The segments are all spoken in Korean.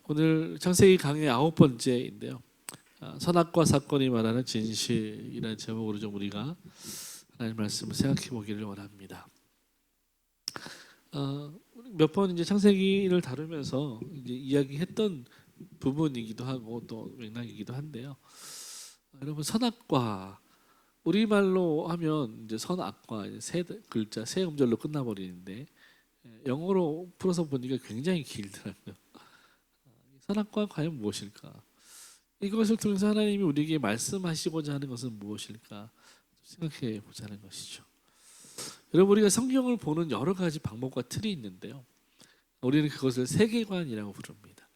오늘 창세기 강의 9번째인데요. 선악과 사건이 말하는 진실이라는 제목으로 좀 우리가 하나님 말씀을 생각해 보기를 원합니다. 몇 번 이제 창세기를 다루면서 이제 이야기했던 부분이기도 하고 또 맥락이기도 한데요. 여러분, 선악과 우리말로 하면 이제 선악과 세 글자 세 음절로 끝나버리는데 영어로 풀어서 보니까 굉장히 길더라고요. 선악과는 과연 무엇일까? 이것을 통해서 하나님이 우리에게 말씀하시고자 하는 것은 무엇일까 생각해 보자는 것이죠. 여러분, 우리가 성경을 보는 여러 가지 방법과 틀이 있는데요. 우리는 그것을 세계관이라고 부릅니다.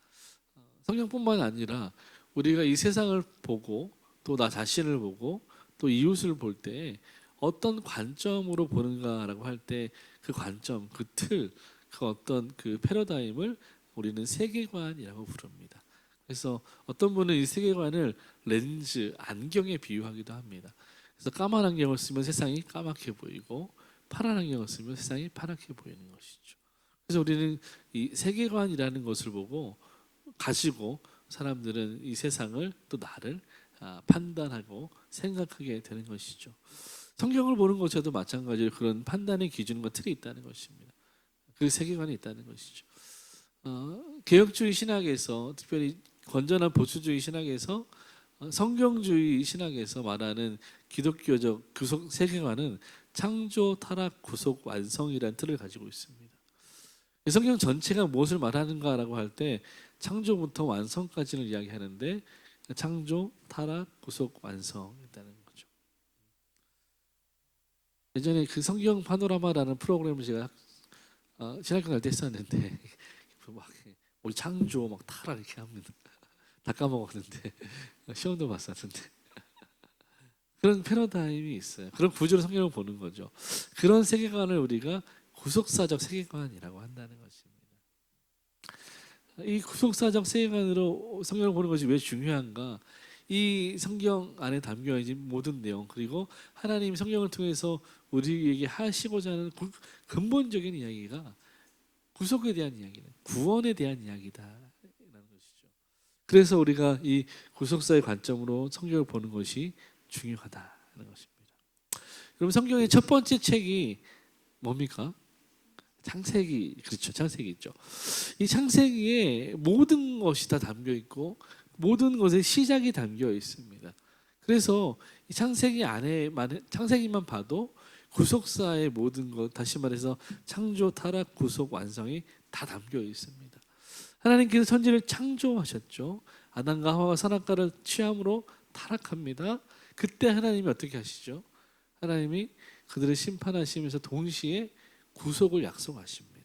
성경뿐만 아니라 우리가 이 세상을 보고 또 나 자신을 보고 또 이웃을 볼 때 어떤 관점으로 보는가라고 할 때 그 관점, 그 틀, 그 어떤 그 패러다임을 우리는 세계관이라고 부릅니다. 그래서 어떤 분은 이 세계관을 렌즈, 안경에 비유하기도 합니다. 그래서 까만 안경을 쓰면 세상이 까맣게 보이고 파란 안경을 쓰면 세상이 파랗게 보이는 것이죠. 그래서 우리는 이 세계관이라는 것을 보고 가지고 사람들은 이 세상을 또 나를 판단하고 생각하게 되는 것이죠. 성경을 보는 것에도 마찬가지로 그런 판단의 기준과 틀이 있다는 것입니다. 그 세계관이 있다는 것이죠. 개혁주의 신학에서, 특별히 건전한 보수주의 신학에서, 성경주의 신학에서 말하는 기독교적 구속 세계관은 창조, 타락, 구속, 완성이라는 틀을 가지고 있습니다. 성경 전체가 무엇을 말하는가라고 할 때 창조부터 완성까지를 이야기하는데 창조, 타락, 구속, 완성이라는 거죠. 예전에 그 성경 파노라마라는 프로그램을 제가 신학교 갈 때 했었는데 막 우리 창조 막 타락 이렇게 합니다. 다 까먹었는데 시험도 봤었는데 그런 패러다임이 있어요. 그런 구조로 성경을 보는 거죠. 그런 세계관을 우리가 구속사적 세계관이라고 한다는 것입니다. 이 구속사적 세계관으로 성경을 보는 것이 왜 중요한가? 이 성경 안에 담겨 있는 모든 내용, 그리고 하나님 성경을 통해서 우리에게 하시고자 하는 근본적인 이야기가 구속에 대한 이야기는 구원에 대한 이야기다라는 것이죠. 그래서 우리가 이 구속사의 관점으로 성경을 보는 것이 중요하다는 것입니다. 여러분, 성경의 첫 번째 책이 뭡니까? 창세기. 그렇죠. 창세기죠. 이 창세기에 모든 것이 다 담겨 있고 모든 것의 시작이 담겨 있습니다. 그래서 이 창세기 안에만, 창세기만 봐도 구속사의 모든 것, 다시 말해서 창조, 타락, 구속, 완성이 다 담겨 있습니다. 하나님께서 천지를 창조하셨죠. 아담과 하와가 선악과를 취함으로 타락합니다. 그때 하나님이 어떻게 하시죠? 하나님이 그들을 심판하시면서 동시에 구속을 약속하십니다.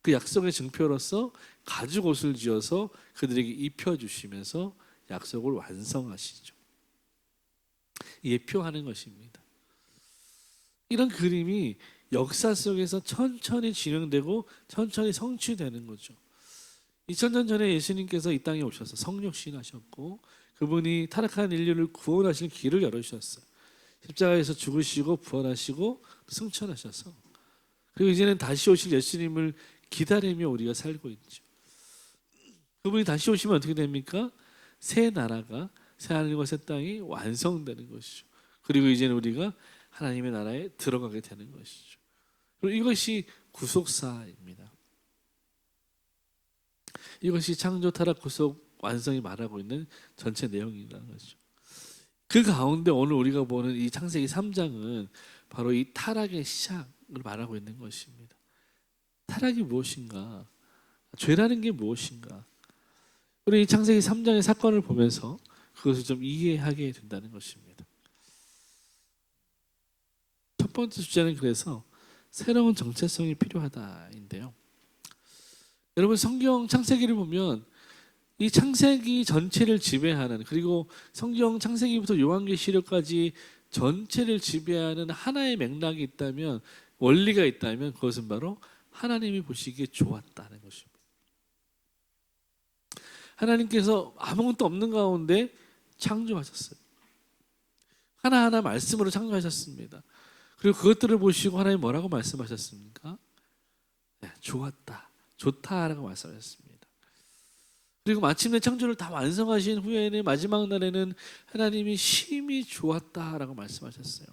그 약속의 증표로서 가죽 옷을 지어서 그들에게 입혀주시면서 약속을 완성하시죠. 예표하는 것입니다. 이런 그림이 역사 속에서 천천히 진행되고 천천히 성취되는 거죠. 2000년 전에 예수님께서 이 땅에 오셔서 성육신 하셨고 그분이 타락한 인류를 구원하실 길을 열어주셨어요. 십자가에서 죽으시고 부활하시고 승천하셔서, 그리고 이제는 다시 오실 예수님을 기다리며 우리가 살고 있죠. 그분이 다시 오시면 어떻게 됩니까? 새 나라가, 새 하늘과 새 땅이 완성되는 것이죠. 그리고 이제는 우리가 하나님의 나라에 들어가게 되는 것이죠. 그리고 이것이 구속사입니다. 이것이 창조, 타락, 구속, 완성이 말하고 있는 전체 내용이라는 거죠. 그 가운데 오늘 우리가 보는 이 창세기 3장은 바로 이 타락의 시작을 말하고 있는 것입니다. 타락이 무엇인가? 죄라는 게 무엇인가? 우리 이 창세기 3장의 사건을 보면서 그것을 좀 이해하게 된다는 것입니다. 첫 번째 주제는 그래서 새로운 정체성이 필요하다인데요. 여러분, 성경 창세기를 보면 이 창세기 전체를 지배하는, 그리고 성경 창세기부터 요한계시록까지 전체를 지배하는 하나의 맥락이 있다면, 원리가 있다면 그것은 바로 하나님이 보시기에 좋았다는 것입니다. 하나님께서 아무것도 없는 가운데 창조하셨어요. 하나하나 말씀으로 창조하셨습니다. 그리고 그것들을 보시고 하나님 뭐라고 말씀하셨습니까? 네, 좋았다, 좋다라고 말씀하셨습니다. 그리고 마침내 창조를 다 완성하신 후에는 마지막 날에는 하나님이 심히 좋았다라고 말씀하셨어요.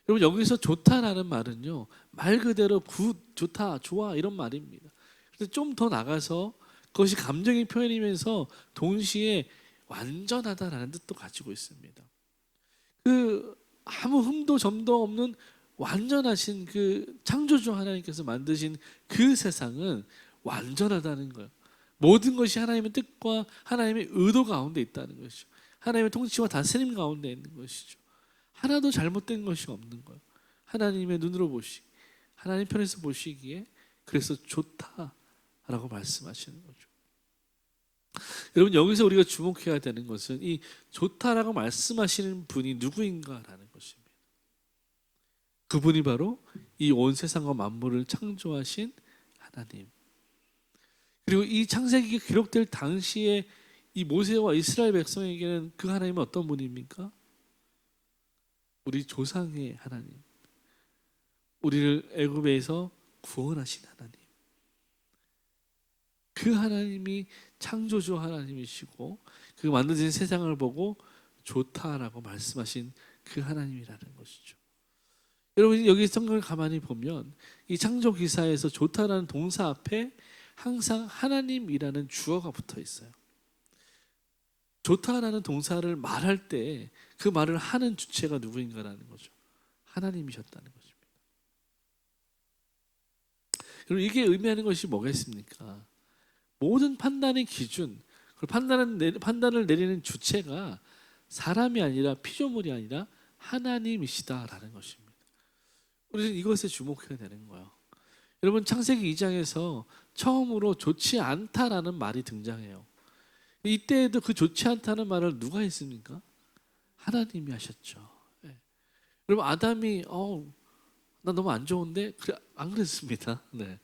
여러분 여기서 좋다라는 말은요, 말 그대로 굿, 좋다, 좋아 이런 말입니다. 그래서 좀 더 나가서 그것이 감정의 표현이면서 동시에 완전하다라는 뜻도 가지고 있습니다. 그 아무 흠도 점도 없는 완전하신 그 창조주 하나님께서 만드신 그 세상은 완전하다는 거예요. 모든 것이 하나님의 뜻과 하나님의 의도 가운데 있다는 것이죠. 하나님의 통치와 다스림 가운데 있는 것이죠. 하나도 잘못된 것이 없는 거예요. 하나님의 눈으로 하나님 편에서 보시기에 그래서 좋다라고 말씀하시는 거죠. 여러분 여기서 우리가 주목해야 되는 것은 이 좋다라고 말씀하시는 분이 누구인가라는 것입니다. 그분이 바로 이 온 세상과 만물을 창조하신 하나님. 그리고 이 창세기가 기록될 당시에 이 모세와 이스라엘 백성에게는 그 하나님은 어떤 분입니까? 우리 조상의 하나님, 우리를 애굽에서 구원하신 하나님, 그 하나님이 창조주 하나님이시고 그 만드신 세상을 보고 좋다라고 말씀하신 그 하나님이라는 것이죠. 여러분 여기 성경을 가만히 보면 이 창조 기사에서 좋다라는 동사 앞에 항상 하나님이라는 주어가 붙어 있어요. 좋다라는 동사를 말할 때 그 말을 하는 주체가 누구인가라는 거죠. 하나님이셨다는 것입니다. 그리고 이게 의미하는 것이 뭐겠습니까? 모든 판단의 기준, 판단을 내리는 주체가 사람이 아니라 피조물이 아니라 하나님이시다라는 것입니다. 우리는 이것에 주목해야 되는 거예요. 여러분 창세기 2장에서 처음으로 좋지 않다라는 말이 등장해요. 이때에도 그 좋지 않다는 말을 누가 했습니까? 하나님이 하셨죠. 네. 여러분 아담이 나 너무 안 좋은데 그래, 안 그랬습니다. 네.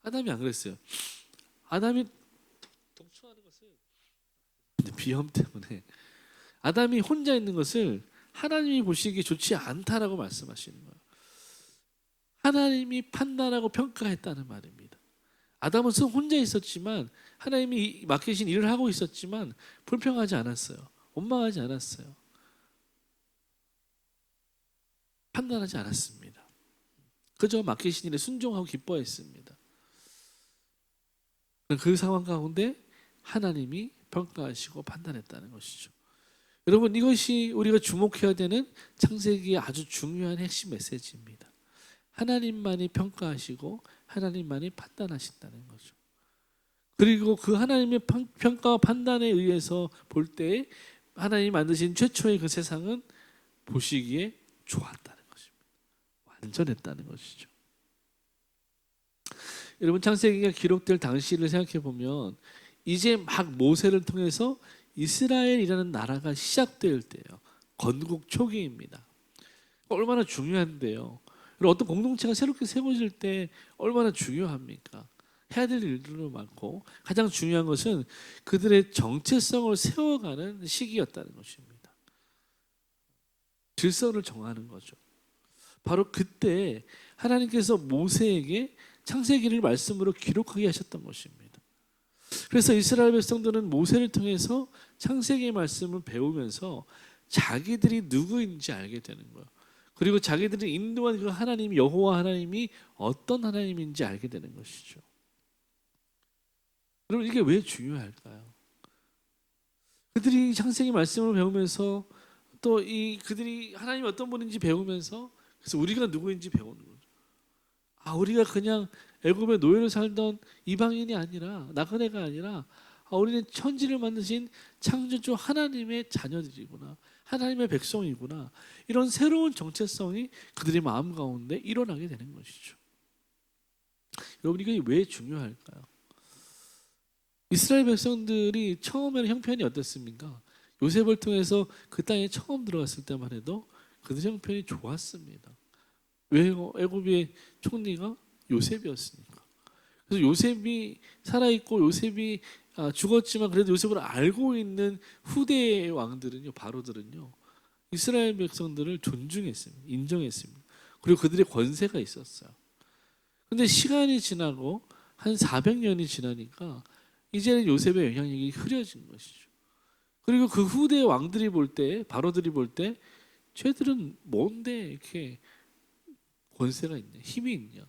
아담이 안 그랬어요. 아담이 동충하는 것을 비염 때문에 아담이 혼자 있는 것을 하나님이 보시기에 좋지 않다라고 말씀하시는 거예요. 하나님이 판단하고 평가했다는 말입니다. 아담은 혼자 있었지만 하나님이 맡기신 일을 하고 있었지만 불평하지 않았어요. 원망하지 않았어요. 판단하지 않았습니다. 그저 맡기신 일에 순종하고 기뻐했습니다. 그 상황 가운데 하나님이 평가하시고 판단했다는 것이죠. 여러분 이것이 우리가 주목해야 되는 창세기의 아주 중요한 핵심 메시지입니다. 하나님만이 평가하시고 하나님만이 판단하신다는 거죠. 그리고 그 하나님의 평가와 판단에 의해서 볼 때 하나님이 만드신 최초의 그 세상은 보시기에 좋았다는 것입니다. 완전했다는 것이죠. 여러분 창세기가 기록될 당시를 생각해 보면 이제 막 모세를 통해서 이스라엘이라는 나라가 시작될 때예요. 건국 초기입니다. 얼마나 중요한데요. 그리고 어떤 공동체가 새롭게 세워질 때 얼마나 중요합니까? 해야 될 일들도 많고 가장 중요한 것은 그들의 정체성을 세워가는 시기였다는 것입니다. 질서를 정하는 거죠. 바로 그때 하나님께서 모세에게 창세기를 말씀으로 기록하게 하셨던 것입니다. 그래서 이스라엘 백성들은 모세를 통해서 창세기의 말씀을 배우면서 자기들이 누구인지 알게 되는 거예요. 그리고 자기들이 인도한 그 하나님 여호와 하나님이 어떤 하나님인지 알게 되는 것이죠. 여러분 이게 왜 중요할까요? 그들이 창세기 말씀을 배우면서 또 그들이 하나님이 어떤 분인지 배우면서 그래서 우리가 누구인지 배우는 거죠. 우리가 그냥 애굽의 노예로 살던 이방인이 아니라 나그네가 아니라 우리는 천지를 만드신 창조주 하나님의 자녀들이구나. 하나님의 백성이구나. 이런 새로운 정체성이 그들의 마음 가운데 일어나게 되는 것이죠. 여러분 이게 왜 중요할까요? 이스라엘 백성들이 처음에는 형편이 어땠습니까? 요셉을 통해서 그 땅에 처음 들어갔을 때만 해도 그들 형편이 좋았습니다. 왜요? 애굽의 총리가 요셉이었으니까. 그래서 요셉이 살아있고 요셉이 죽었지만 그래도 요셉을 알고 있는 후대의 왕들은요, 바로들은요, 이스라엘 백성들을 존중했습니다. 인정했습니다. 그리고 그들의 권세가 있었어요. 근데 시간이 지나고 한 400년이 지나니까 이제는 요셉의 영향력이 흐려진 것이죠. 그리고 그 후대 왕들이 볼 때, 바로들이 볼 때 쟤들은 뭔데 이렇게 권세가 있냐, 힘이 있냐,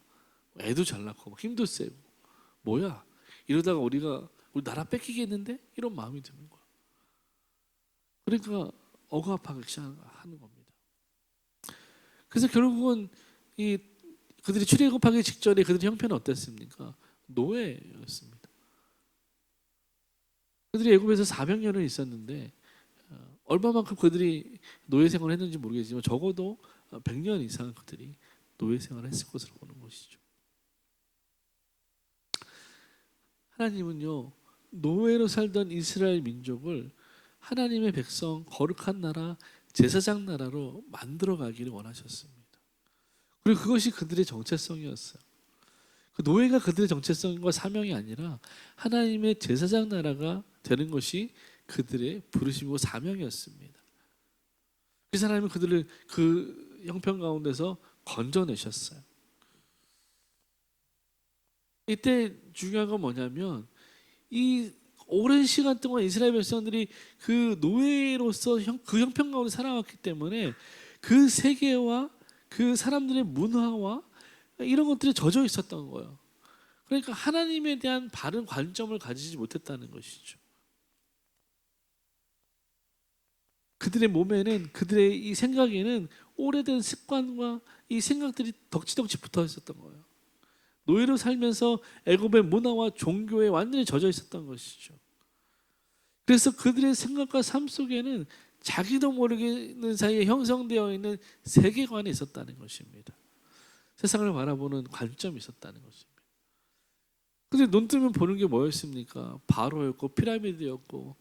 애도 잘 낳고 힘도 세고 뭐야, 이러다가 우리 나라 뺏기겠는데, 이런 마음이 드는 거야. 그러니까 억압하기 시작하는 겁니다. 그래서 결국은 이 그들이 출애굽하기 직전에 그들의 형편은 어땠습니까? 노예였습니다. 그들이 애굽에서 400년을 있었는데 얼마만큼 그들이 노예 생활을 했는지 모르겠지만 적어도 100년 이상 그들이 노예 생활을 했을 것으로 보는 것이죠. 하나님은요, 노예로 살던 이스라엘 민족을 하나님의 백성, 거룩한 나라, 제사장 나라로 만들어 가기를 원하셨습니다. 그리고 그것이 그들의 정체성이었어요. 그 노예가 그들의 정체성과 사명이 아니라 하나님의 제사장 나라가 되는 것이 그들의 부르심이고 사명이었습니다. 그래서 하나님은 그들을 그 형편 가운데서 건져내셨어요. 이때 중요한 건 뭐냐면, 이 오랜 시간 동안 이스라엘 백성들이 그 노예로서 그 형편 가운데 살아왔기 때문에 그 세계와 그 사람들의 문화와 이런 것들이 젖어 있었던 거예요. 그러니까 하나님에 대한 바른 관점을 가지지 못했다는 것이죠. 그들의 몸에는, 그들의 이 생각에는 오래된 습관과 이 생각들이 덕지덕지 붙어 있었던 거예요. 노예로 살면서 애굽의 문화와 종교에 완전히 젖어 있었던 것이죠. 그래서 그들의 생각과 삶 속에는 자기도 모르는 사이에 형성되어 있는 세계관이 있었다는 것입니다. 세상을 바라보는 관점이 있었다는 것입니다. 근데 눈 뜨면 보는 게 뭐였습니까? 바로였고 피라미드였고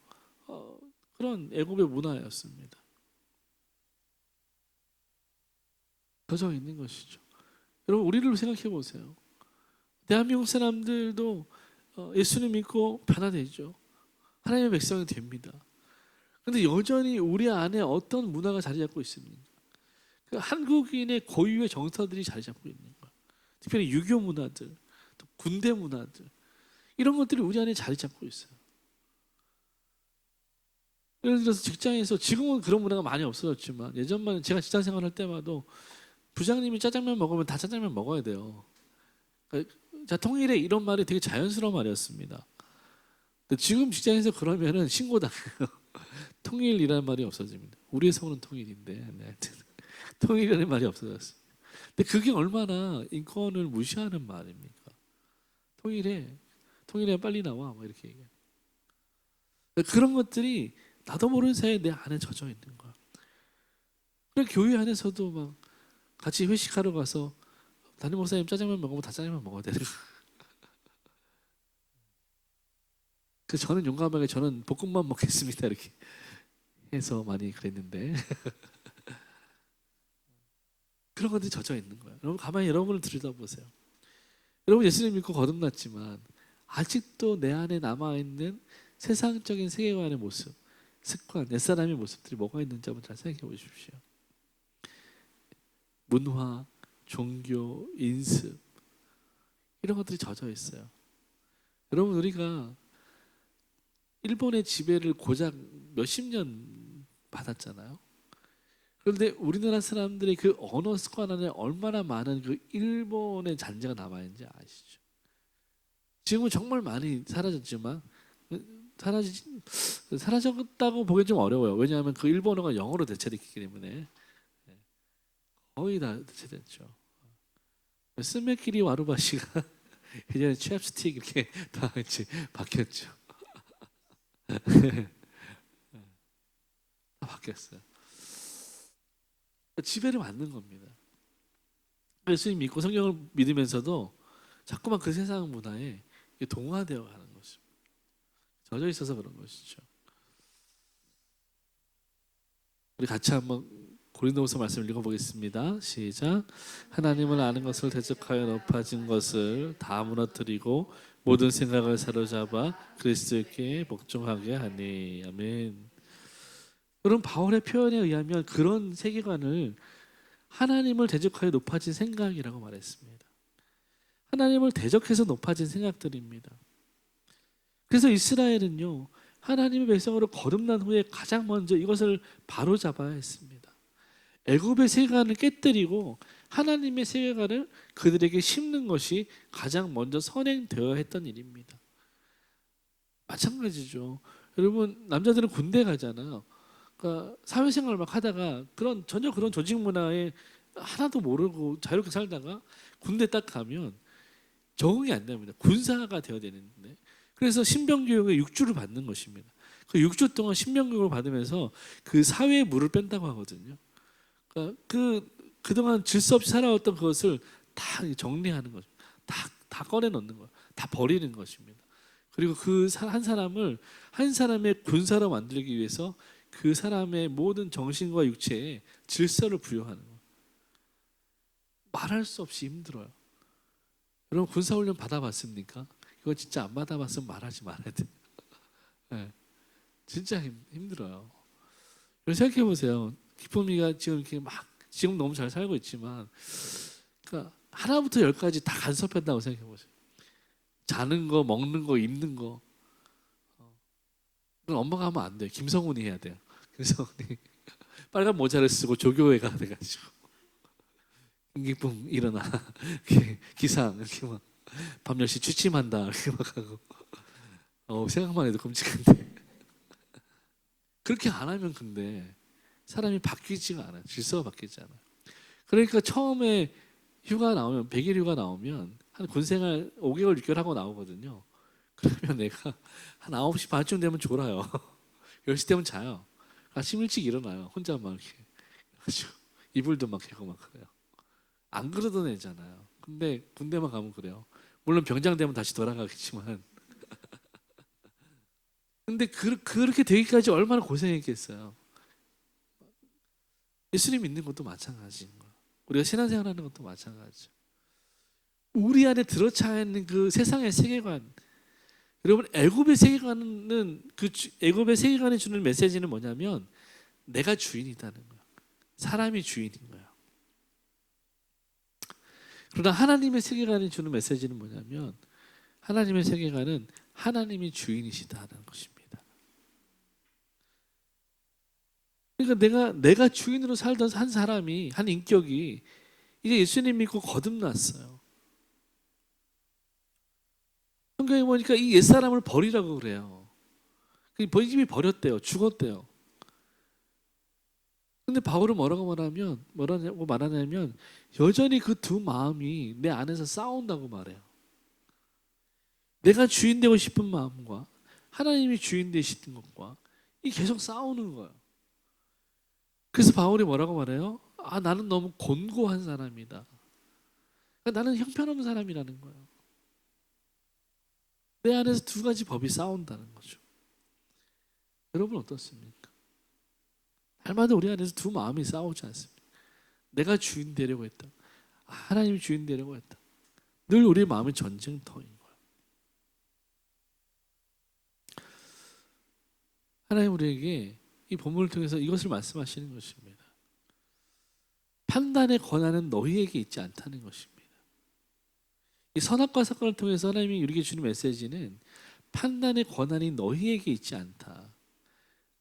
그런 애굽의 문화였습니다. 젖어 있는 것이죠. 여러분, 우리를 생각해 보세요. 대한민국 사람들도 예수님 믿고 변화되죠. 하나님의 백성이 됩니다. 그런데 여전히 우리 안에 어떤 문화가 자리 잡고 있습니까? 그 한국인의 고유의 정서들이 자리 잡고 있는 거예요. 특별히 유교 문화들, 또 군대 문화들, 이런 것들이 우리 안에 자리 잡고 있어요. 예를 들어서 직장에서, 지금은 그런 문화가 많이 없어졌지만 예전만 제가 직장 생활할 때마다 부장님이 짜장면 먹으면 다 짜장면 먹어야 돼요. 자, 통일에, 이런 말이 되게 자연스러운 말이었습니다. 근데 지금 직장에서 그러면은 신고당해요. 통일이라는 말이 없어집니다. 우리의 성은 통일인데, 네. 통일이라는 말이 없어졌어요. 근데 그게 얼마나 인권을 무시하는 말입니까? 통일해 빨리 나와, 뭐 이렇게 얘기해요. 그런 것들이 나도 모르는 사이에 내 안에 젖어 있는 거야. 그래, 교회 안에서도 막 같이 회식하러 가서 담임 목사님 짜장면 먹으면 다 짜장면 먹어야 되는 거야. 그래서 저는 용감하게 저는 볶음밥 먹겠습니다 이렇게 해서 많이 그랬는데 그런 것들이 젖어 있는 거예요. 여러분, 가만히 여러분을 들여다보세요. 여러분, 예수님 믿고 거듭났지만 아직도 내 안에 남아있는 세상적인 세계관의 모습, 습관, 옛사람의 모습들이 뭐가 있는지 한번 잘 생각해 보십시오. 문화, 종교, 인습, 이런 것들이 젖어 있어요. 여러분, 우리가 일본의 지배를 고작 몇십 년 받았잖아요. 그런데 우리나라 사람들의 그 언어 습관 안에 얼마나 많은 그 일본의 잔재가 남아있는지 아시죠? 지금은 정말 많이 사라졌지만 사라졌다고 보기 좀 어려워요. 왜냐하면 그 일본어가 영어로 대체됐기 때문에 거의 다 대체됐죠. 스메키리 와루바시가 이제는 챕스틱 이렇게 다 이제 바뀌었죠. 다 바뀌었어요. 지배를 받는 겁니다. 예수님 믿고 성경을 믿으면서도 자꾸만 그 세상 문화에 동화되어 가는 것입니다. 젖어 있어서 그런 것이죠. 우리 같이 한번 고린도후서 말씀을 읽어보겠습니다. 시작. 하나님을 아는 것을 대적하여 높아진 것을 다 무너뜨리고 모든 생각을 사로잡아 그리스도께 복종하게 하니. 아멘. 그런 바울의 표현에 의하면 그런 세계관을 하나님을 대적하여 높아진 생각이라고 말했습니다. 하나님을 대적해서 높아진 생각들입니다. 그래서 이스라엘은요, 하나님의 백성으로 거듭난 후에 가장 먼저 이것을 바로잡아야 했습니다. 애굽의 세계관을 깨뜨리고 하나님의 세계관을 그들에게 심는 것이 가장 먼저 선행되어야 했던 일입니다. 마찬가지죠. 여러분, 남자들은 군대 가잖아요. 그러니까 사회생활을 막 하다가 전혀 그런 조직 문화에 하나도 모르고 자유롭게 살다가 군대 딱 가면 적응이 안 됩니다. 군사가 되어야 되는데, 그래서 신병교육의 6주를 받는 것입니다. 그 6주 동안 신병교육을 받으면서 그 사회의 물을 뺀다고 하거든요. 그러니까 그동안 질서 없이 살아왔던 그것을 다 정리하는 거죠. 다 꺼내놓는 거예요. 다 버리는 것입니다. 그리고 그 한 사람을 한 사람의 군사로 만들기 위해서 그 사람의 모든 정신과 육체에 질서를 부여하는 거예요. 말할 수 없이 힘들어요. 여러분, 군사훈련 받아봤습니까? 이거 진짜 안 받아봤으면 말하지 말아야 돼요. 네, 진짜 힘들어요. 생각해 보세요. 기쁨이가 지금 이렇게 지금 너무 잘 살고 있지만, 그러니까 하나부터 열까지 다 간섭한다고 생각해 보세요. 자는 거, 먹는 거, 입는 거. 그건 엄마가 하면 안 돼요. 김성훈이 해야 돼요. 김성훈이 빨간 모자를 쓰고 조교회가 돼가지고 김기쁨 일어나 기상 이렇게 막 밤 10시 취침한다 이렇게 막 하고 생각만 해도 끔찍한데 그렇게 안 하면 근데 사람이 바뀌지가 않아요. 질서가 바뀌지 않아요. 그러니까 처음에 휴가 나오면 100일 휴가 나오면 한 군생활 5개월 6개월 하고 나오거든요. 그러면 내가 한 9시 반쯤 되면 졸아요. 10시 되면 자요. 아침 일찍 일어나요. 혼자 막 이렇게 그래가지고 이불도 막 개고 막 그래요. 안 그러던 애잖아요. 근데 군대만 가면 그래요. 물론 병장 되면 다시 돌아가겠지만 근데 그렇게 되기까지 얼마나 고생했겠어요. 예수님 믿는 것도 마찬가지인 거예요. 우리가 신앙생활하는 것도 마찬가지죠. 우리 안에 들어차 있는 그 세상의 세계관, 여러분, 애굽의 세계관은 애굽의 세계관이 주는 메시지는 뭐냐면 내가 주인이다는 거예요. 사람이 주인인 거예요. 그러나 하나님의 세계관이 주는 메시지는 뭐냐면 하나님의 세계관은 하나님이 주인이시다는 것입니다. 그러니까 내가 주인으로 살던 한 사람이, 한 인격이 이제 예수님 믿고 거듭났어요. 성경에 보니까 이 옛사람을 버리라고 그래요. 이미 버렸대요. 죽었대요. 근데 바울은 뭐라고 말하냐면 여전히 그 두 마음이 내 안에서 싸운다고 말해요. 내가 주인 되고 싶은 마음과 하나님이 주인 되시는 것과 이 계속 싸우는 거예요. 그래서 바울이 뭐라고 말해요? 나는 너무 곤고한 사람이다. 그러니까 나는 형편없는 사람이라는 거예요. 내 안에서 두 가지 법이 싸운다는 거죠. 여러분 어떻습니까? 날마다 우리 안에서 두 마음이 싸우지 않습니다. 내가 주인 되려고 했다. 하나님이 주인 되려고 했다. 늘 우리 마음이 전쟁터인 거예요. 하나님 우리에게 이 본문을 통해서 이것을 말씀하시는 것입니다. 판단의 권한은 너희에게 있지 않다는 것입니다. 이 선악과 사건을 통해서 하나님이 우리에게 주는 메시지는 판단의 권한이 너희에게 있지 않다.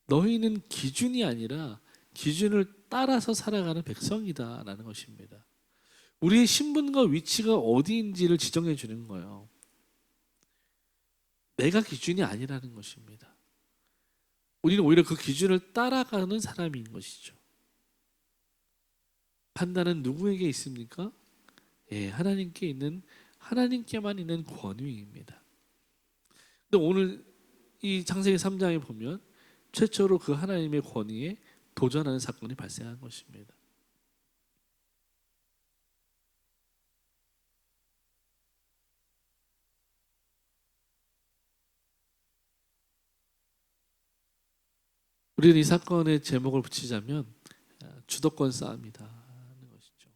너희는 기준이 아니라 기준을 따라서 살아가는 백성이다라는 것입니다. 우리의 신분과 위치가 어디인지를 지정해 주는 거예요. 내가 기준이 아니라는 것입니다. 우리는 오히려 그 기준을 따라가는 사람인 것이죠. 판단은 누구에게 있습니까? 하나님께만 있는 권위입니다. 근데 오늘 이 창세기 3장에 보면 최초로 그 하나님의 권위에 도전하는 사건이 발생한 것입니다. 우리는 이 사건의 제목을 붙이자면 주도권 싸움이다 하는 것이죠.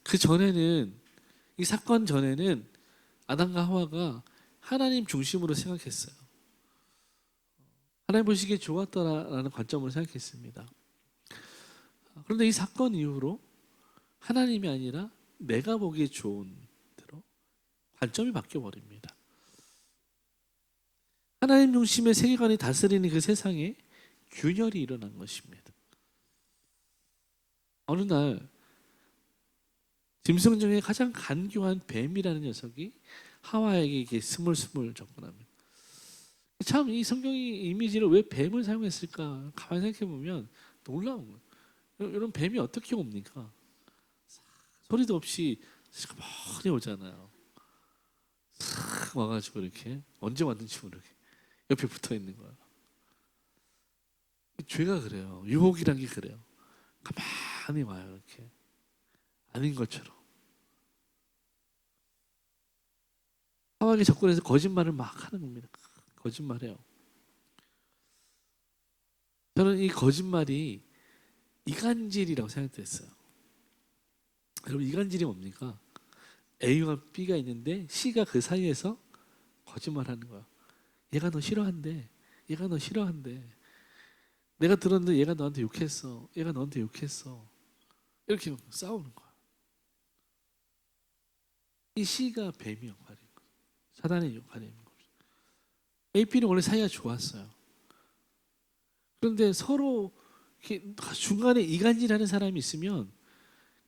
그 전에는, 이 사건 전에는 아담과 하와가 하나님 중심으로 생각했어요. 하나님 보시기에 좋았더라라는 관점으로 생각했습니다. 그런데 이 사건 이후로 하나님이 아니라 내가 보기에 좋은 대로 관점이 바뀌어 버립니다. 하나님 중심의 세계관이 다스리는 그 세상에 균열이 일어난 것입니다. 어느 날 짐승 중에 가장 간교한 뱀이라는 녀석이 하와에게 이렇게 스물스물 접근합니다. 참 이 성경이 이미지를 왜 뱀을 사용했을까 가만히 생각해 보면 놀라운 거예요. 이런 뱀이 어떻게 옵니까? 소리도 없이 시커멓게 오잖아요. 싹 와가지고 이렇게 언제 왔는지 모르게 옆에 붙어 있는 거야. 죄가 그래요. 유혹이란 게 그래요. 가만히 와요 이렇게 아닌 것처럼. 하와에게 접근해서 거짓말을 막 하는 겁니다. 거짓말해요. 저는 이 거짓말이 이간질이라고 생각했어요. 여러분 이간질이 뭡니까? A와 B가 있는데 C가 그 사이에서 거짓말하는 거야. 얘가 너 싫어한대. 얘가 너 싫어한대. 내가 들었는데 얘가 너한테 욕했어. 얘가 너한테 욕했어. 이렇게 싸우는 거야. 이 C가 뱀의 역할인 거야. 사단의 역할인 거죠. A, B는 원래 사이가 좋았어요. 그런데 서로 중간에 이간질하는 사람이 있으면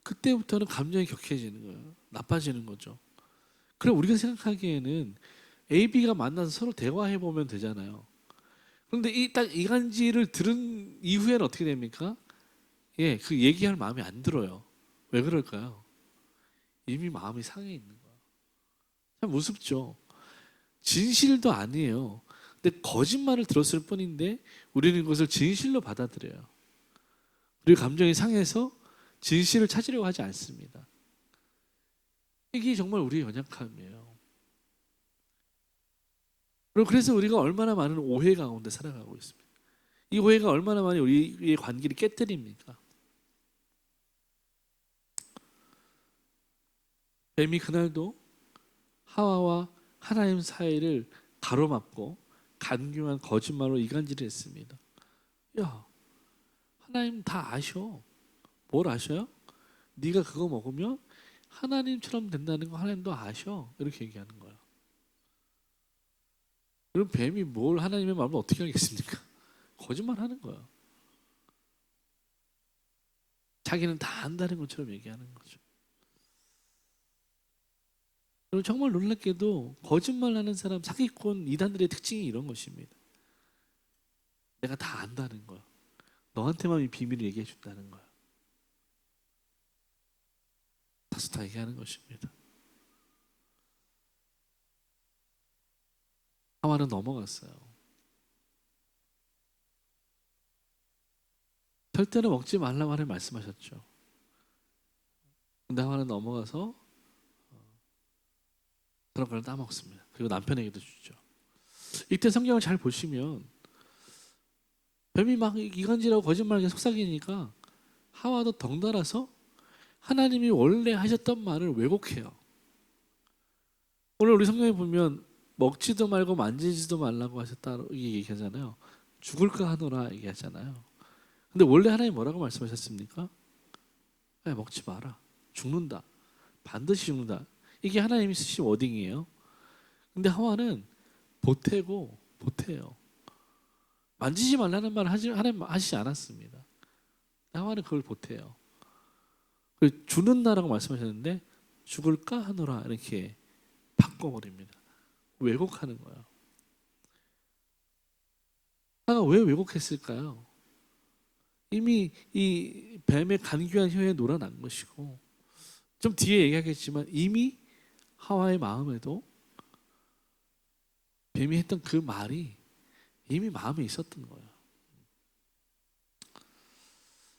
그때부터는 감정이 격해지는 거예요. 나빠지는 거죠. 그럼 우리가 생각하기에는 A, B가 만나서 서로 대화해 보면 되잖아요. 그런데 이 딱 이간질을 들은 이후에는 어떻게 됩니까? 예, 그 얘기할 마음이 안 들어요. 왜 그럴까요? 이미 마음이 상해 있는 거야. 참 우습죠. 진실도 아니에요. 근데 거짓말을 들었을 뿐인데 우리는 그것을 진실로 받아들여요. 그리고 감정이 상해서 진실을 찾으려고 하지 않습니다. 이게 정말 우리의 연약함이에요. 그래서 우리가 얼마나 많은 오해 가운데 살아가고 있습니다. 이 오해가 얼마나 많이 우리의 관계를 깨뜨립니까? 뱀이 그날도 하와와 하나님 사이를 가로막고 간교한 거짓말로 이간질을 했습니다. 야, 하나님 다 아셔. 뭘 아셔요? 네가 그거 먹으면 하나님처럼 된다는 거 하나님도 아셔. 이렇게 얘기하는 거야. 그럼 뱀이 뭘 하나님의 마음을 어떻게 알겠습니까? 거짓말하는 거야. 자기는 다 안다는 것처럼 얘기하는 거죠. 그리고 정말 놀랍게도 거짓말하는 사람, 사기꾼 이단들의 특징이 이런 것입니다. 내가 다 안다는 거야. 너한테만 이 비밀을 얘기해 준다는 거야. 다소 다 얘기하는 것입니다. 하와는 넘어갔어요. 절대로 먹지 말라고 하나님 말씀하셨죠. 근데 하와는 넘어가서 그런 걸 따먹습니다. 그리고 남편에게도 주죠. 이때 성경을 잘 보시면 뱀이 막 이간질하고 거짓말하게 속삭이니까 하와도 덩달아서 하나님이 원래 하셨던 말을 왜곡해요. 오늘 우리 성경에 보면 먹지도 말고 만지지도 말라고 하셨다 이 얘기하잖아요. 죽을까 하노라 얘기하잖아요. 근데 원래 하나님 뭐라고 말씀하셨습니까? 야, 먹지 마라. 죽는다. 반드시 죽는다. 이게 하나님이 쓰신 워딩이에요. 근데 하와는 보태요. 만지지 말라는 말을 하나님 하시지 않았습니다. 하와는 그걸 보태요. 죽는다라고 말씀하셨는데 죽을까 하노라 이렇게 바꿔버립니다. 왜곡하는 거예요. 하나가 왜 왜곡했을까요? 이미 이 뱀의 간교한 혀에 놀아난 것이고 좀 뒤에 얘기하겠지만 이미 하와의 마음에도 뱀이 했던 그 말이 이미 마음에 있었던 거예요.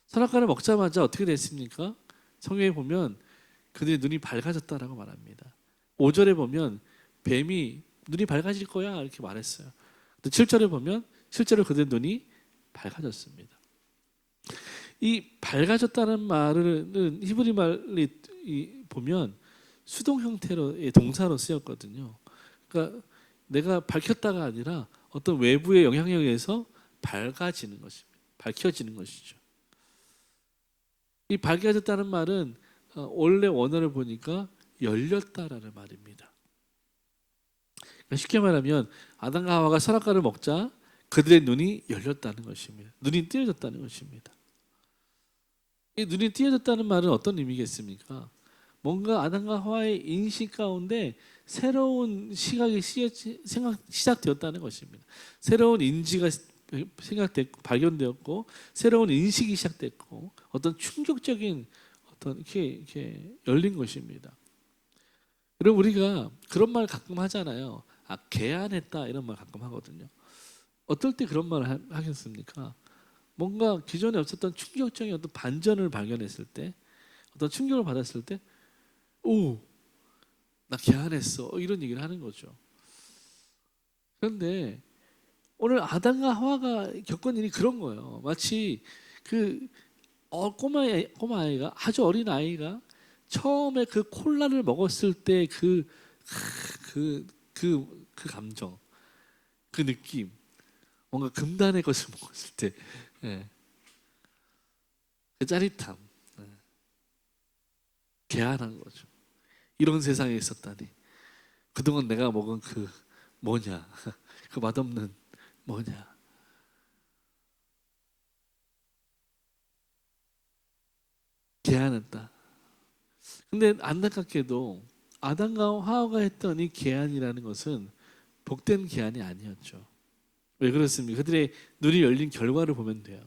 선악과를 먹자마자 어떻게 됐습니까? 성경에 보면 그들의 눈이 밝아졌다라고 말합니다. 5절에 보면 뱀이 눈이 밝아질 거야 이렇게 말했어요. 근데 7절에 보면 실제로 그들의 눈이 밝아졌습니다. 이 밝아졌다는 말은 히브리 말이 보면 수동 형태로의 동사로 쓰였거든요. 그러니까 내가 밝혔다가 아니라 어떤 외부의 영향력에 의해서 밝아지는 것입니다. 밝혀지는 것이죠. 이 밝아졌다는 말은 원래 원어를 보니까 열렸다라는 말입니다. 쉽게 말하면 아담과 하와가 선악과를 먹자 그들의 눈이 열렸다는 것입니다. 눈이 띄어졌다는 것입니다. 이 눈이 띄어졌다는 말은 어떤 의미겠습니까? 뭔가 아담과 하와의 인식 가운데 새로운 시각이 시작되었다는 것입니다. 새로운 인지가 생각됐고 발견되었고 새로운 인식이 시작됐고 어떤 충격적인 어떤 이렇게 열린 것입니다. 여러분 우리가 그런 말 가끔 하잖아요. 개안했다 이런 말 가끔 하거든요. 어떨 때 그런 말을 하겠습니까? 뭔가 기존에 없었던 충격적인 어떤 반전을 발견했을 때, 어떤 충격을 받았을 때, 오, 나 개안했어 이런 얘기를 하는 거죠. 그런데 오늘 아담과 하와가 겪은 일이 그런 거예요. 마치 그 꼬마아이가 아주 어린 아이가 처음에 그 콜라를 먹었을 때 그 감정, 그 느낌, 뭔가 금단의 것을 먹었을 때, 예, 그 짜릿함, 예, 개안한 거죠. 이런 세상에 있었다니. 그동안 내가 먹은 그 뭐냐, 그 맛없는 뭐냐. 개안했다. 근데 안타깝게도 아담과 하와가 했던 이 개안이라는 것은 복된 개안이 아니었죠. 왜 그렇습니까? 그들의 눈이 열린 결과를 보면 돼요.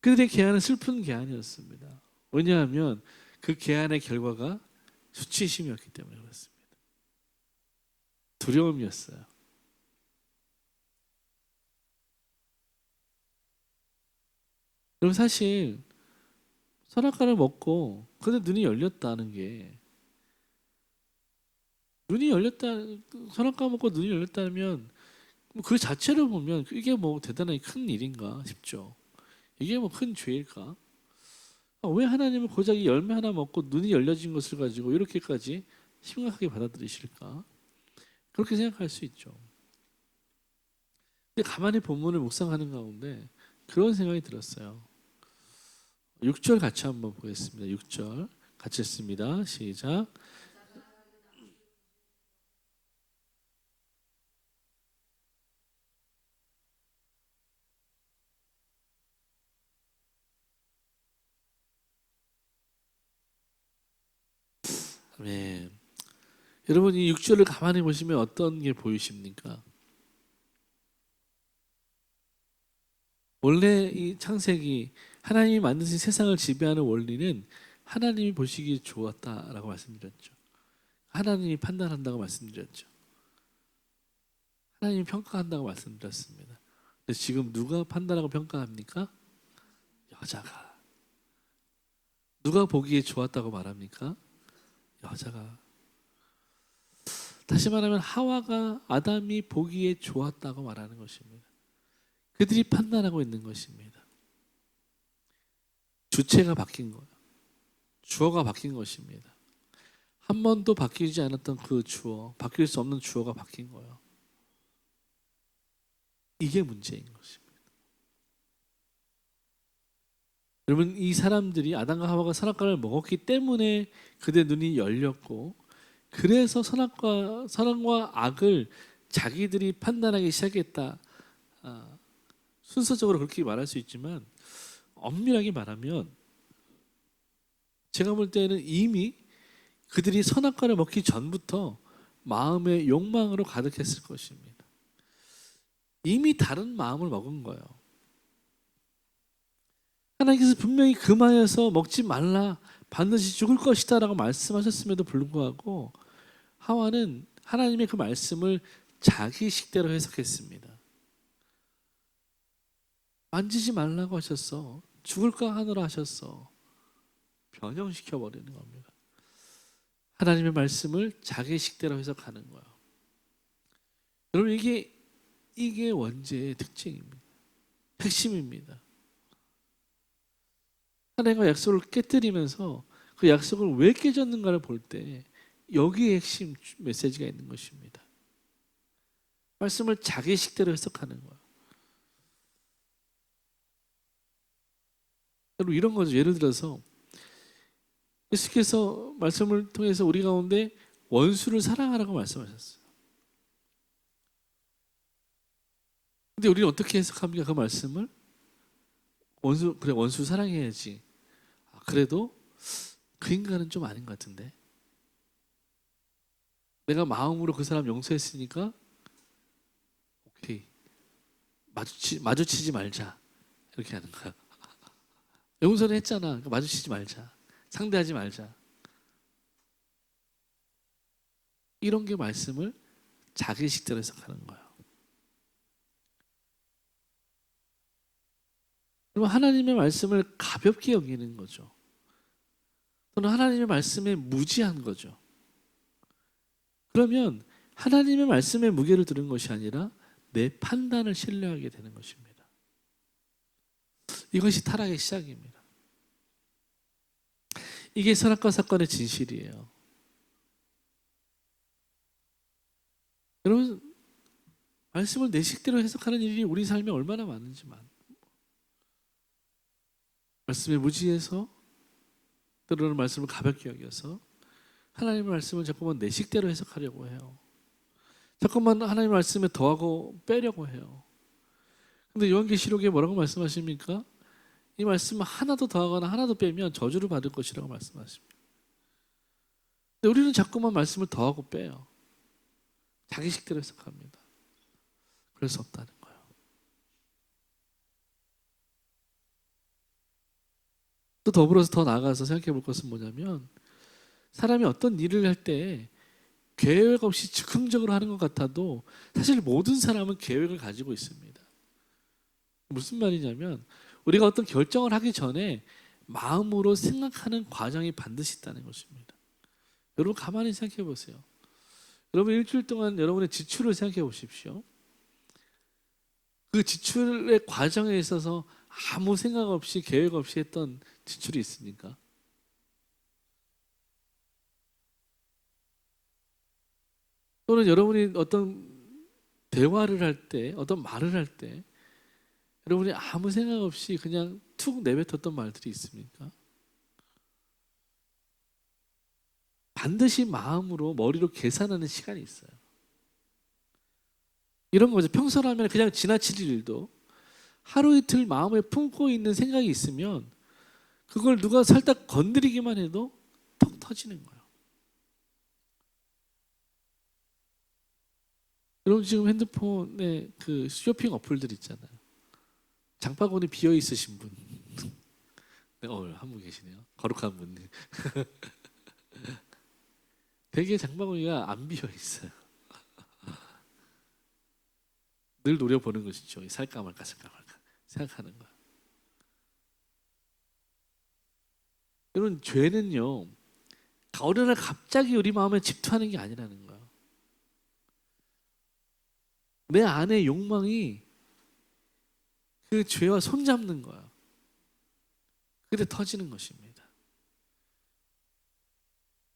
그들의 개안은 슬픈 개안이었습니다. 왜냐하면 그 개안의 결과가 수치심이었기 때문에 그렇습니다. 두려움이었어요. 여러분 사실 선악과를 먹고 근데 눈이 열렸다는 게 눈이 열렸다 선악과 먹고 눈이 열렸다면 그 자체를 보면 이게 뭐 대단하게 큰 일인가 싶죠. 이게 뭐 큰 죄일까? 왜 하나님은 고작 이 열매 하나 먹고 눈이 열려진 것을 가지고 이렇게까지 심각하게 받아들이실까? 그렇게 생각할 수 있죠. 근데 가만히 본문을 묵상하는 가운데 그런 생각이 들었어요. 6절 같이 한번 보겠습니다. 6절 같이 읽습니다. 시작. 아멘. 여러분 이 6절을 가만히 보시면 어떤 게 보이십니까? 원래 이 창세기 하나님이 만드신 세상을 지배하는 원리는 하나님이 보시기에 좋았다라고 말씀드렸죠. 하나님이 판단한다고 말씀드렸죠. 하나님이 평가한다고 말씀드렸습니다. 근데 지금 누가 판단하고 평가합니까? 여자가. 누가 보기에 좋았다고 말합니까? 여자가. 다시 말하면 하와가 아담이 보기에 좋았다고 말하는 것입니다. 그들이 판단하고 있는 것입니다. 주체가 바뀐 거예요. 주어가 바뀐 것입니다. 한 번도 바뀌지 않았던 그 주어, 바뀔 수 없는 주어가 바뀐 거예요. 이게 문제인 것입니다. 여러분 이 사람들이 아담과 하와가 선악과를 먹었기 때문에 그들의 눈이 열렸고 그래서 선악과 악을 자기들이 판단하기 시작했다. 순서적으로 그렇게 말할 수 있지만 엄밀하게 말하면 제가 볼 때는 이미 그들이 선악과를 먹기 전부터 마음의 욕망으로 가득했을 것입니다. 이미 다른 마음을 먹은 거예요. 하나님께서 분명히 금하여서 먹지 말라 반드시 죽을 것이다 라고 말씀하셨음에도 불구하고 하와는 하나님의 그 말씀을 자기 식대로 해석했습니다. 만지지 말라고 하셨어. 죽을까 하느라 하셨어. 변형시켜 버리는 겁니다. 하나님의 말씀을 자기 식대로 해석하는 거예요. 여러분 이게 원죄의 특징입니다. 핵심입니다. 하나님과 약속을 깨뜨리면서 그 약속을 왜 깨졌는가를 볼 때 여기에 핵심 메시지가 있는 것입니다. 말씀을 자기 식대로 해석하는 거예요. 여러분 이런 거죠. 예를 들어서 예수께서 말씀을 통해서 우리 가운데 원수를 사랑하라고 말씀하셨어요. 근데 우리는 어떻게 해석합니까? 그 말씀을 그래 원수 사랑해야지. 그래도 그 인간은 좀 아닌 것 같은데. 내가 마음으로 그 사람 용서했으니까 오케이 마주치지 말자 이렇게 하는 거야. 용서는 했잖아. 그러니까 마주치지 말자. 상대하지 말자. 이런 게 말씀을 자기식대로 해석하는 거예요. 그러면 하나님의 말씀을 가볍게 여기는 거죠. 또는 하나님의 말씀에 무지한 거죠. 그러면 하나님의 말씀에 무게를 두는 것이 아니라 내 판단을 신뢰하게 되는 것입니다. 이것이 타락의 시작입니다. 이게 선악과 사건의 진실이에요. 여러분, 말씀을 내 식대로 해석하는 일이 우리 삶에 얼마나 많은지만, 말씀에 무지해서 때로는 말씀을 가볍게 여겨서 하나님의 말씀을 자꾸만 내 식대로 해석하려고 해요. 자꾸만 하나님의 말씀에 더하고 빼려고 해요. 근데 요한계시록에 뭐라고 말씀하십니까? 이 말씀을 하나도 더하거나 하나도 빼면 저주를 받을 것이라고 말씀하십니다. 근데 우리는 자꾸만 말씀을 더하고 빼요. 자기 식대로 해석합니다. 그럴 수 없다는 거예요. 또 더불어서 더 나아가서 생각해 볼 것은 뭐냐면, 사람이 어떤 일을 할 때 계획 없이 즉흥적으로 하는 것 같아도 사실 모든 사람은 계획을 가지고 있습니다. 무슨 말이냐면, 우리가 어떤 결정을 하기 전에 마음으로 생각하는 과정이 반드시 있다는 것입니다. 여러분 가만히 생각해 보세요. 여러분 일주일 동안 여러분의 지출을 생각해 보십시오. 그 지출의 과정에 있어서 아무 생각 없이 계획 없이 했던 지출이 있습니까? 또는 여러분이 어떤 대화를 할 때, 어떤 말을 할 때 여러분이 아무 생각 없이 그냥 툭 내뱉었던 말들이 있습니까? 반드시 마음으로 머리로 계산하는 시간이 있어요. 이런 거죠. 평소라면 그냥 지나칠 일도 하루 이틀 마음에 품고 있는 생각이 있으면 그걸 누가 살짝 건드리기만 해도 톡 터지는 거예요. 여러분 지금 핸드폰에 그 쇼핑 어플들 있잖아요. 장바구니 비어 있으신 분, 네, 한 분 계시네요. 거룩한 분님. 되게 장바구니가 안 비어 있어요. 늘 노려보는 것이죠. 살까 말까 생각하는 거예요. 여러분 죄는요, 어느 날 갑자기 우리 마음에 집투하는 게 아니라는 거예요. 내 안의 욕망이 그 죄와 손잡는 거예요. 그때 터지는 것입니다.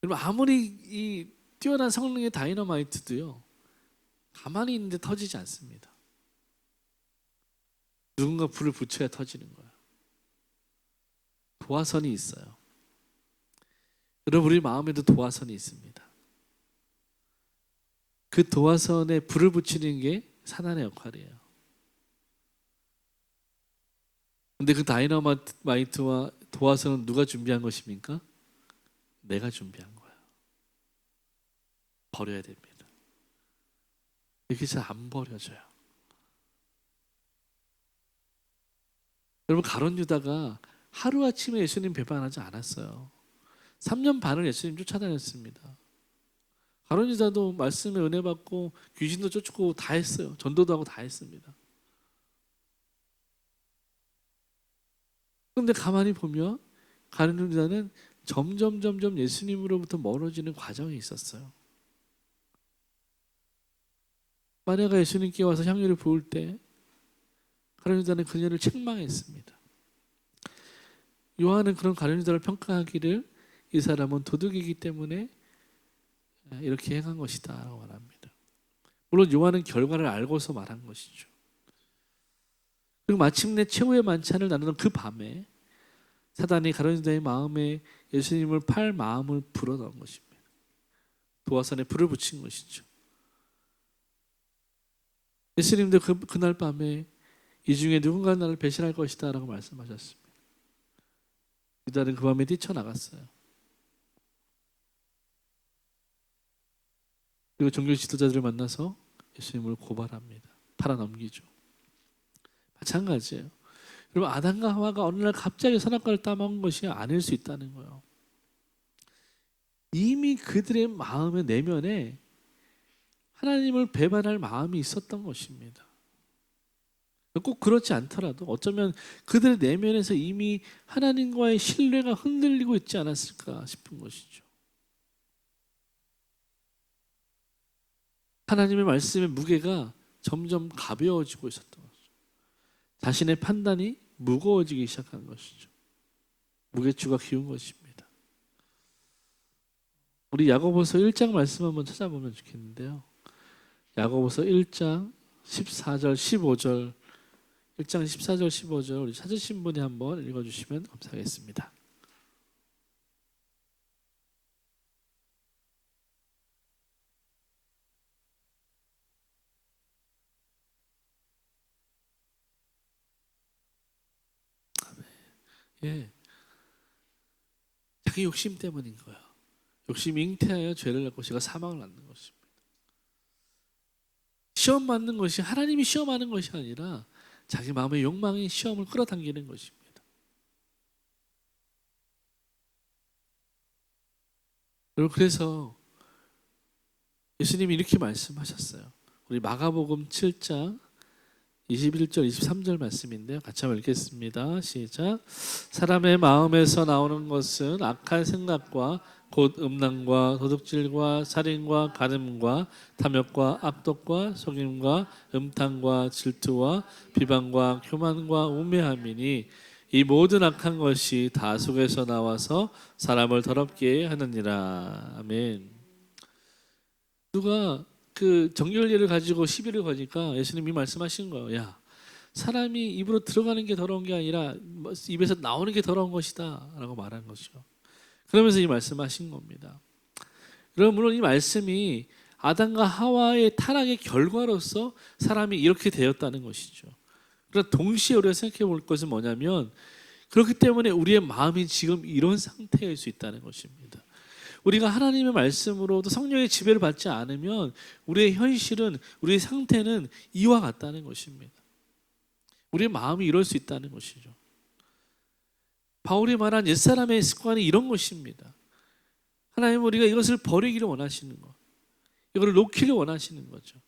여러분 아무리 이 뛰어난 성능의 다이너마이트도요, 가만히 있는데 터지지 않습니다. 누군가 불을 붙여야 터지는 거예요. 도화선이 있어요. 여러분 우리 마음에도 도화선이 있습니다. 그 도화선에 불을 붙이는 게 사단의 역할이에요. 근데 그 다이너마이트와 도화선은 누가 준비한 것입니까? 내가 준비한 거예요. 버려야 됩니다. 이렇게 잘 안 버려져요. 여러분 가룟 유다가 하루아침에 예수님 배반하지 않았어요. 3년 반을 예수님 쫓아다녔습니다. 가룟 유다도 말씀에 은혜 받고 귀신도 쫓고 다 했어요. 전도도 하고 다 했습니다. 그런데 가만히 보면 가룟 유다는 점점 예수님으로부터 멀어지는 과정이 있었어요. 마리아가 예수님께 와서 향유를 부을 때 가룟 유다는 그녀를 책망했습니다. 요한은 그런 가룟 유다를 평가하기를 이 사람은 도둑이기 때문에 이렇게 행한 것이다 라고 말합니다. 물론 요한은 결과를 알고서 말한 것이죠. 그리고 마침내 최후의 만찬을 나누는 그 밤에 사단이 가룟 유다의 마음에 예수님을 팔 마음을 불어넣은 것입니다. 도화선에 불을 붙인 것이죠. 예수님도 그날 밤에 이 중에 누군가 나를 배신할 것이다 라고 말씀하셨습니다. 유다는 그 밤에 뛰쳐나갔어요. 그리고 종교 지도자들을 만나서 예수님을 고발합니다. 팔아넘기죠. 마찬가지예요. 여러분, 아담과 하와가 어느 날 갑자기 선악과를 따먹은 것이 아닐 수 있다는 거예요. 이미 그들의 마음의 내면에 하나님을 배반할 마음이 있었던 것입니다. 꼭 그렇지 않더라도 어쩌면 그들의 내면에서 이미 하나님과의 신뢰가 흔들리고 있지 않았을까 싶은 것이죠. 하나님의 말씀의 무게가 점점 가벼워지고 있었던 것이죠. 자신의 판단이 무거워지기 시작한 것이죠. 무게추가 기운 것입니다. 우리 야고보서 1장 말씀 한번 찾아보면 좋겠는데요. 야고보서 1장 14절 15절 1장 14절 15절 우리 찾으신 분이 한번 읽어주시면 감사하겠습니다. 예, 자기 욕심 때문인 거예요. 욕심이 잉태하여 죄를 낳고 죄가 사망을 낳는 것입니다. 시험 받는 것이 하나님이 시험하는 것이 아니라 자기 마음의 욕망이 시험을 끌어당기는 것입니다. 여러분, 그래서 예수님이 이렇게 말씀하셨어요. 우리 마가복음 7장 21절 23절 말씀인데요. 같이 한번 읽겠습니다. 시작. 사람의 마음에서 나오는 것은 악한 생각과 곧 음란과 도둑질과 살인과 간음과 탐욕과 악독과 속임과 음탕과 질투와 비방과 교만과 우매함이니 이 모든 악한 것이 다 속에서 나와서 사람을 더럽게 하느니라. 아멘. 누가 그 정결례를 가지고 시비를 거니까 예수님이 말씀하신 거예요. 야, 사람이 입으로 들어가는 게 더러운 게 아니라 입에서 나오는 게 더러운 것이다 라고 말한 거죠. 그러면서 이 말씀하신 겁니다. 여러분, 물론 이 말씀이 아담과 하와의 타락의 결과로서 사람이 이렇게 되었다는 것이죠. 그러나 동시에 우리가 생각해 볼 것은 뭐냐면 그렇기 때문에 우리의 마음이 지금 이런 상태일 수 있다는 것입니다. 우리가 하나님의 말씀으로도 성령의 지배를 받지 않으면 우리의 현실은, 우리의 상태는 이와 같다는 것입니다. 우리의 마음이 이럴 수 있다는 것이죠. 바울이 말한 옛사람의 습관이 이런 것입니다. 하나님은 우리가 이것을 버리기를 원하시는 것, 이걸 놓기를 원하시는 거죠.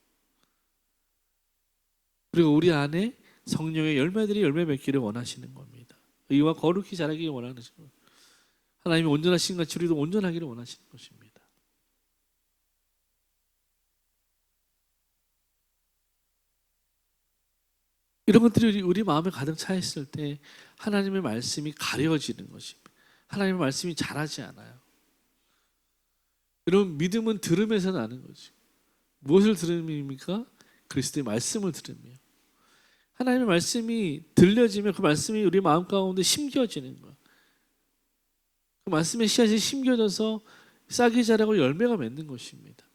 그리고 우리 안에 성령의 열매들이 열매 맺기를 원하시는 겁니다. 의와 거룩히 자라기를 원하는 것입니다. 하나님이 온전하신 것 같이 우리도 온전하기를 원하시는 것입니다. 이런 것들이 우리 마음에 가득 차 있을 때 하나님의 말씀이 가려지는 것입니다. 하나님의 말씀이 자라지 않아요. 여러분, 믿음은 들음에서 나는 거지. 무엇을 들음입니까? 그리스도의 말씀을 들으며. 하나님의 말씀이 들려지면 그 말씀이 우리 마음 가운데 심겨지는 거예요. 그 말씀의 씨앗이 심겨져서 싹이 자라고 열매가 맺는 것입니다.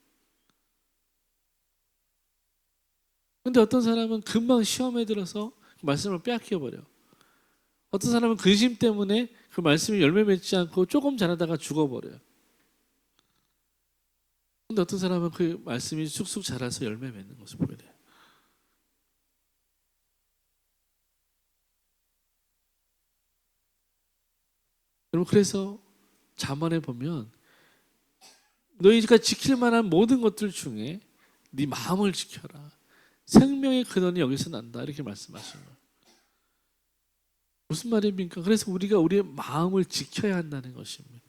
그런데 어떤 사람은 금방 시험에 들어서 그 말씀을 빼앗겨 버려. 어떤 사람은 근심 때문에 그 말씀이 열매 맺지 않고 조금 자라다가 죽어버려요. 그런데 어떤 사람은 그 말씀이 쑥쑥 자라서 열매 맺는 것을 보게 돼요. 여러분, 그래서 잠언에 보면 너희가 지킬 만한 모든 것들 중에 네 마음을 지켜라. 생명의 근원이 여기서 난다. 이렇게 말씀하시는 거예요. 무슨 말입니까? 그래서 우리가 우리의 마음을 지켜야 한다는 것입니다.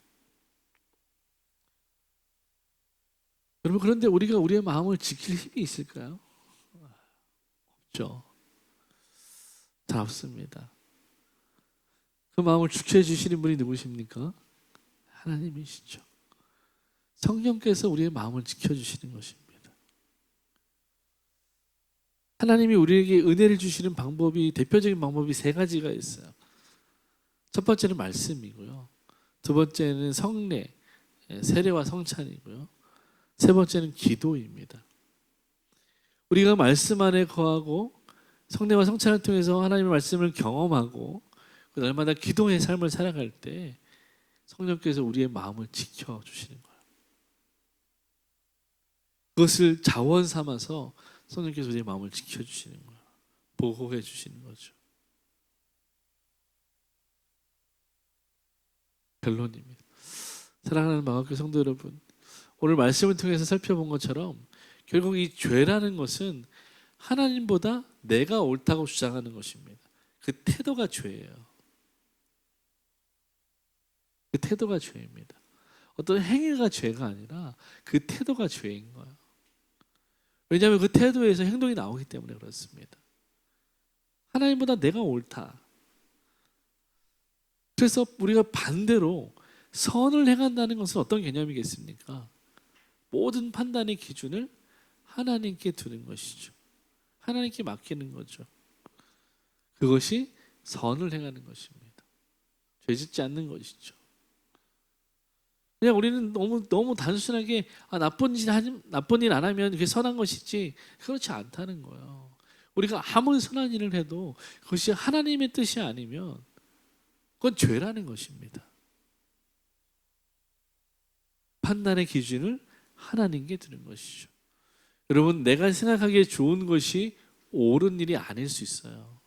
여러분, 그런데 우리가 우리의 마음을 지킬 힘이 있을까요? 없죠. 다 없습니다. 그 마음을 주체해 주시는 분이 누구십니까? 하나님이시죠. 성령께서 우리의 마음을 지켜주시는 것입니다. 하나님이 우리에게 은혜를 주시는 방법이, 대표적인 방법이 세 가지가 있어요. 첫 번째는 말씀이고요. 두 번째는 성례, 세례와 성찬이고요. 세 번째는 기도입니다. 우리가 말씀 안에 거하고 성례와 성찬을 통해서 하나님의 말씀을 경험하고 날마다 기도의 삶을 살아갈 때 성령께서 우리의 마음을 지켜주시는 거예요. 그것을 자원 삼아서 성령께서 우리의 마음을 지켜주시는 거예요. 보호해 주시는 거죠. 결론입니다. 사랑하는 마음교회 성도 여러분, 오늘 말씀을 통해서 살펴본 것처럼 결국 이 죄라는 것은 하나님보다 내가 옳다고 주장하는 것입니다. 그 태도가 죄예요. 그 태도가 죄입니다. 어떤 행위가 죄가 아니라 그 태도가 죄인 거예요. 왜냐하면 그 태도에서 행동이 나오기 때문에 그렇습니다. 하나님보다 내가 옳다. 그래서 우리가 반대로 선을 행한다는 것은 어떤 개념이겠습니까? 모든 판단의 기준을 하나님께 두는 것이죠. 하나님께 맡기는 거죠. 그것이 선을 행하는 것입니다. 죄짓지 않는 것이죠. 그냥 우리는 너무 단순하게 나쁜 일 안 하면 그게 선한 것이지, 그렇지 않다는 거예요. 우리가 아무리 선한 일을 해도 그것이 하나님의 뜻이 아니면 그건 죄라는 것입니다. 판단의 기준을 하나님께 두는 것이죠. 여러분, 내가 생각하기에 좋은 것이 옳은 일이 아닐 수 있어요.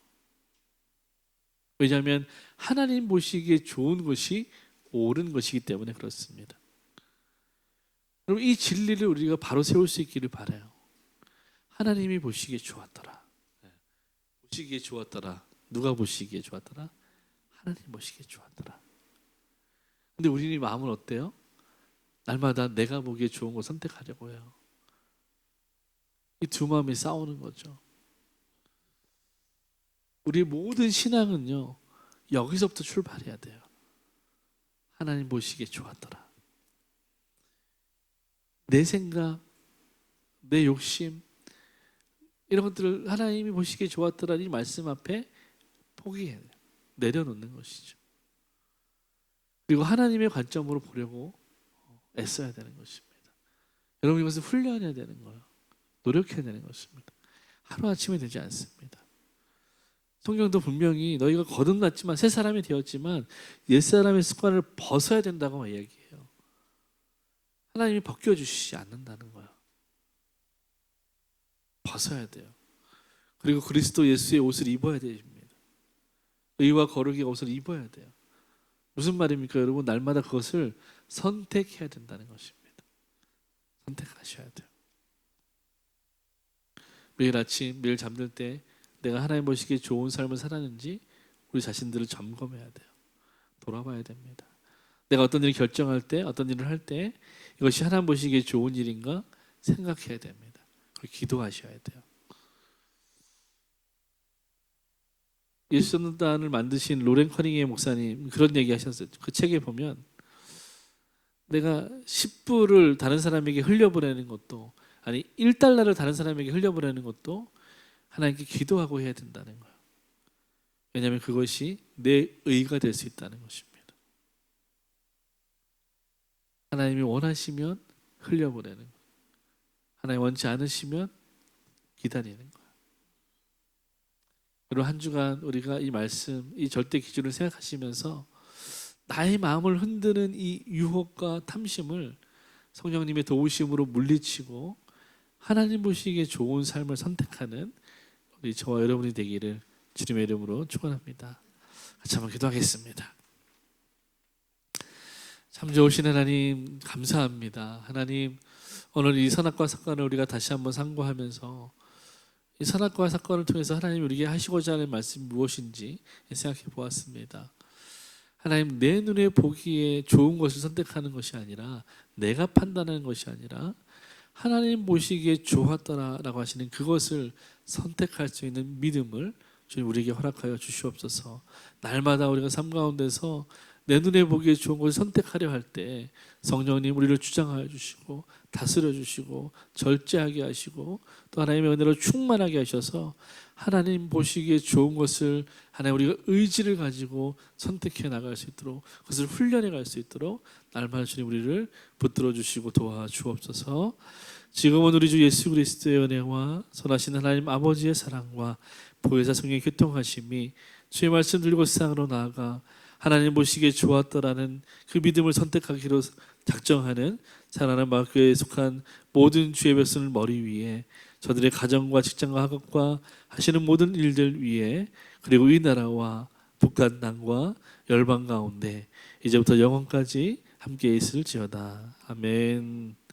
왜냐하면 하나님 보시기에 좋은 것이 옳은 것이기 때문에 그렇습니다. 여러분, 이 진리를 우리가 바로 세울 수 있기를 바라요. 하나님이 보시기에 좋았더라. 보시기에 좋았더라. 누가 보시기에 좋았더라? 하나님 보시기에 좋았더라. 근데 우리의 마음은 어때요? 날마다 내가 보기에 좋은 거 선택하려고 해요. 이 두 마음이 싸우는 거죠. 우리 모든 신앙은요, 여기서부터 출발해야 돼요. 하나님 보시기에 좋았더라. 내 생각, 내 욕심, 이런 것들을 하나님이 보시기에 좋았더라 이 말씀 앞에 포기해야 돼요. 내려놓는 것이죠. 그리고 하나님의 관점으로 보려고 애써야 되는 것입니다. 여러분, 이것을 훈련해야 되는 거예요. 노력해야 되는 것입니다. 하루아침에 되지 않습니다. 성경도 분명히 너희가 거듭났지만 새 사람이 되었지만 옛사람의 습관을 벗어야 된다고 이야기해요. 하나님이 벗겨주시지 않는다는 거예요. 벗어야 돼요. 그리고 그리스도 예수의 옷을 입어야 됩니다. 의와 거룩의 옷을 입어야 돼요. 무슨 말입니까, 여러분? 날마다 그것을 선택해야 된다는 것입니다. 선택하셔야 돼요. 매일 아침, 매일 잠들 때 내가 하나님 보시기에 좋은 삶을 살았는지 우리 자신들을 점검해야 돼요. 돌아봐야 됩니다. 내가 어떤 일을 결정할 때, 어떤 일을 할 때 이것이 하나님 보시기에 좋은 일인가 생각해야 됩니다. 그리고 기도하셔야 돼요. 예수전단을 만드신 로렌 커닝웨이 목사님 그런 얘기 하셨어요. 그 책에 보면 내가 10불을 다른 사람에게 흘려보내는 것도, 아니 1달러를 다른 사람에게 흘려보내는 것도 하나님께 기도하고 해야 된다는 거예요. 왜냐하면 그것이 내 의가 될 수 있다는 것입니다. 하나님이 원하시면 흘려보내는 거예요. 하나님 원치 않으시면 기다리는 거예요. 그리고 한 주간 우리가 이 말씀, 이 절대 기준을 생각하시면서 나의 마음을 흔드는 이 유혹과 탐심을 성령님의 도우심으로 물리치고 하나님 보시기에 좋은 삶을 선택하는 우리 저와 여러분이 되기를 주님의 이름으로 축원합니다. 같이 한번 기도하겠습니다. 참 좋으신 하나님, 감사합니다. 하나님, 오늘 이 선악과 사건을 우리가 다시 한번 상고하면서 이 선악과 사건을 통해서 하나님이 우리에게 하시고자 하는 말씀이 무엇인지 생각해 보았습니다. 하나님, 내 눈에 보기에 좋은 것을 선택하는 것이 아니라, 내가 판단하는 것이 아니라 하나님 보시기에 좋았더라라고 하시는 그것을 선택할 수 있는 믿음을 주님 우리에게 허락하여 주시옵소서. 날마다 우리가 삶 가운데서 내 눈에 보기에 좋은 것을 선택하려 할 때 성령님 우리를 주장하여 주시고 다스려 주시고 절제하게 하시고 또 하나님의 은혜로 충만하게 하셔서 하나님 보시기에 좋은 것을 하나님 우리가 의지를 가지고 선택해 나갈 수 있도록, 그것을 훈련해 갈 수 있도록 날마다 주님 우리를 붙들어 주시고 도와 주옵소서. 지금은 우리 주 예수 그리스도의 은혜와 선하신 하나님 아버지의 사랑과 보혜사 성령의 교통하심이 주의 말씀 들고 세상으로 나아가 하나님 보시기에 좋았더라는 그 믿음을 선택하기로 작정하는 사랑하는 마교회에 속한 모든 주의 백성을 머리 위에 저들의 가정과 직장과 학업과 하시는 모든 일들 위에 그리고 이 나라와 북한 땅과 열방 가운데 이제부터 영원까지 함께 있을지어다. 아멘.